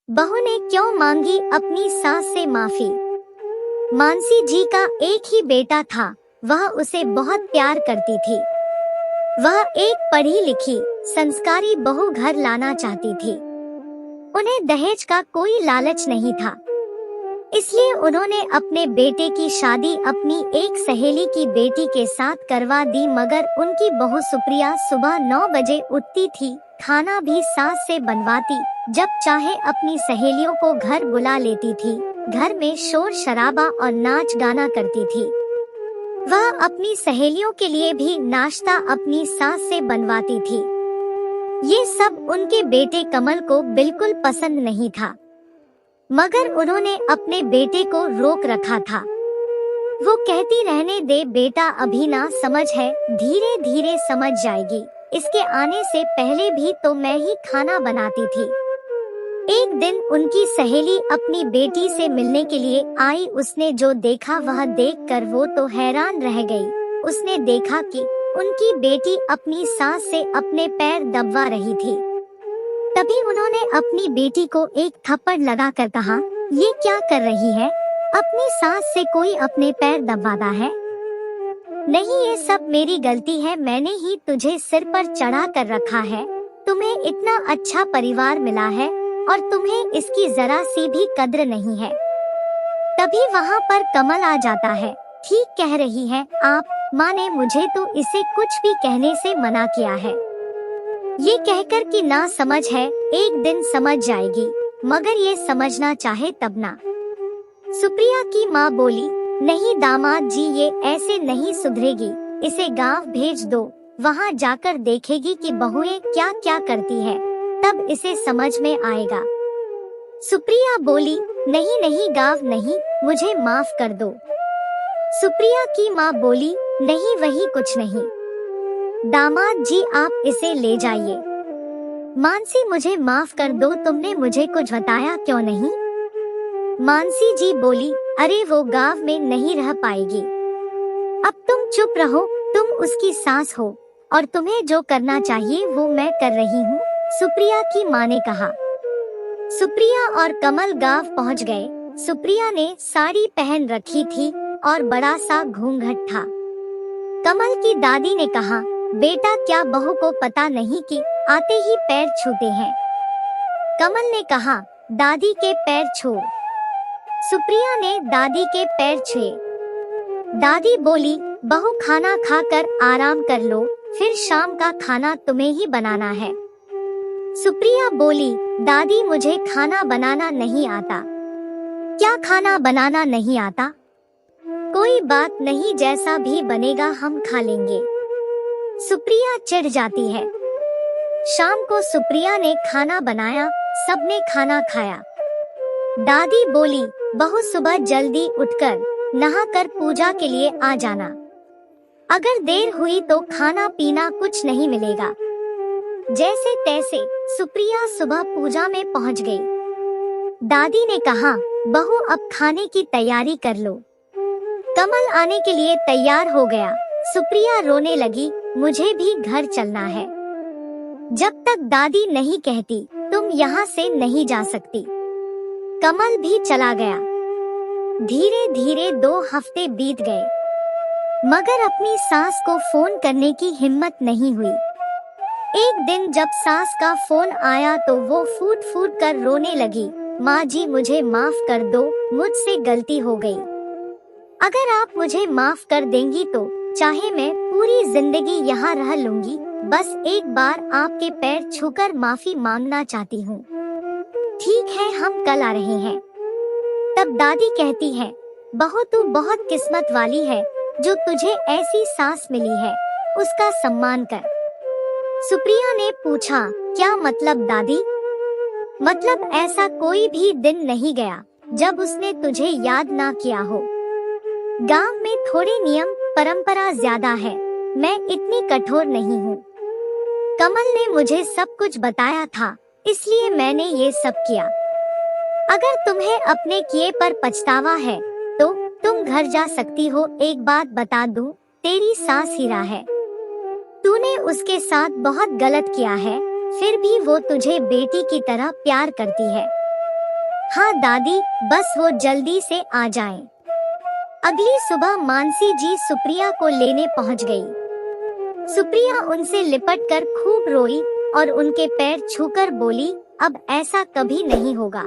बहू ने क्यों मांगी अपनी सास से माफी। मानसी जी का एक ही बेटा था, वह उसे बहुत प्यार करती थी। वह एक पढ़ी लिखी संस्कारी बहू घर लाना चाहती थी। उन्हें दहेज का कोई लालच नहीं था, इसलिए उन्होंने अपने बेटे की शादी अपनी एक सहेली की बेटी के साथ करवा दी। मगर उनकी बहू सुप्रिया सुबह 9 बजे उठती थी, खाना भी सास से बनवाती, जब चाहे अपनी सहेलियों को घर बुला लेती थी, घर में शोर शराबा और नाच गाना करती थी। वह अपनी सहेलियों के लिए भी नाश्ता अपनी सास से बनवाती थी। ये सब उनके बेटे कमल को बिल्कुल पसंद नहीं था, मगर उन्होंने अपने बेटे को रोक रखा था। वो कहती, रहने दे बेटा, अभी ना समझ है, धीरे धीरे समझ जाएगी। इसके आने से पहले भी तो मैं ही खाना बनाती थी। एक दिन उनकी सहेली अपनी बेटी से मिलने के लिए आई। उसने जो देखा वह देखकर वो तो हैरान रह गई। उसने देखा कि उनकी बेटी अपनी सास से अपने पैर दबवा रही थी। तभी उन्होंने अपनी बेटी को एक थप्पड़ लगाकर कहा, ये क्या कर रही है? अपनी सास से कोई अपने पैर दबाता है? नहीं, ये सब मेरी गलती है। मैंने ही तुझे सिर पर चढ़ा कर रखा है। तुम्हें इतना अच्छा परिवार मिला है और तुम्हें इसकी जरा सी भी कद्र नहीं है। तभी वहाँ पर कमल आ जाता है। ठीक कह रही है आप, माँ ने मुझे तो इसे कुछ भी कहने से मना किया है। ये कहकर कि ना समझ है, एक दिन समझ जाएगी, मगर ये समझना चाहे तब ना। सुप्रिया की माँ बोली, नहीं दामाद जी, ये ऐसे नहीं सुधरेगी। इसे गांव भेज दो, वहाँ जाकर देखेगी कि बहुएं क्या क्या करती है, तब इसे समझ में आएगा। सुप्रिया बोली, नहीं नहीं गांव नहीं, मुझे माफ कर दो। सुप्रिया की माँ बोली, नहीं वही कुछ नहीं, दामाद जी आप इसे ले जाइए। मानसी मुझे माफ कर दो, तुमने मुझे कुछ बताया क्यों नहीं? मानसी जी बोली, अरे वो गांव में नहीं रह पाएगी। अब तुम चुप रहो, तुम उसकी सास हो और तुम्हें जो करना चाहिए वो मैं कर रही हूँ, सुप्रिया की माँ ने कहा। सुप्रिया और कमल गांव पहुँच गए। सुप्रिया ने साड़ी पहन रखी थी और बड़ा सा घूंघट था। कमल की दादी ने कहा, बेटा क्या बहू को पता नहीं कि आते ही पैर छूते हैं? कमल ने कहा, दादी के पैर छू। सुप्रिया ने दादी के पैर छुए। दादी बोली, बहू खाना खाकर आराम कर लो, फिर शाम का खाना तुम्हें ही बनाना है। सुप्रिया बोली, दादी मुझे खाना बनाना नहीं आता। क्या खाना बनाना नहीं आता? कोई बात नहीं, जैसा भी बनेगा हम खा लेंगे। सुप्रिया चिढ़ जाती है। शाम को सुप्रिया ने खाना बनाया, सबने खाना खाया। दादी बोली, बहू सुबह जल्दी उठकर नहाकर पूजा के लिए आ जाना। अगर देर हुई तो खाना पीना कुछ नहीं मिलेगा। जैसे तैसे सुप्रिया सुबह पूजा में पहुंच गई। दादी ने कहा, बहू अब खाने की तैयारी कर लो। कमल आने के लिए तैयार हो गया। सुप्रिया रोने लगी, मुझे भी घर चलना है। जब तक दादी नहीं कहती तुम यहाँ से नहीं जा सकती। कमल भी चला गया। धीरे धीरे 2 हफ्ते बीत गए, मगर अपनी सास को फोन करने की हिम्मत नहीं हुई। एक दिन जब सास का फोन आया तो वो फूट फूट कर रोने लगी, माँ जी मुझे माफ कर दो, मुझसे गलती हो गई। अगर आप मुझे माफ कर देंगी तो चाहे मैं पूरी जिंदगी यहाँ रह लूंगी, बस एक बार आपके पैर छूकर माफी मांगना चाहती हूँ। ठीक है, हम कल आ रहे हैं। तब दादी कहती है, बहू तू बहुत किस्मत वाली है, जो तुझे ऐसी सास मिली है, उसका सम्मान कर। सुप्रिया ने पूछा, क्या मतलब दादी? मतलब ऐसा कोई भी दिन नहीं गया जब उसने तुझे याद ना किया हो। गांव में थोड़े नियम परंपरा ज्यादा है, मैं इतनी कठोर नहीं हूँ। कमल ने मुझे सब कुछ बताया था, इसलिए मैंने ये सब किया। अगर तुम्हें अपने किए पर पछतावा है तो तुम घर जा सकती हो। एक बात बता दूं, तेरी सास हीरा है। तूने उसके साथ बहुत गलत किया है, फिर भी वो तुझे बेटी की तरह प्यार करती है। हाँ दादी, बस वो जल्दी से आ जाएं। अगली सुबह मानसी जी सुप्रिया को लेने पहुंच गई। सुप्रिया उनसे लिपटकर खूब रोई और उनके पैर छूकर बोली, अब ऐसा कभी नहीं होगा।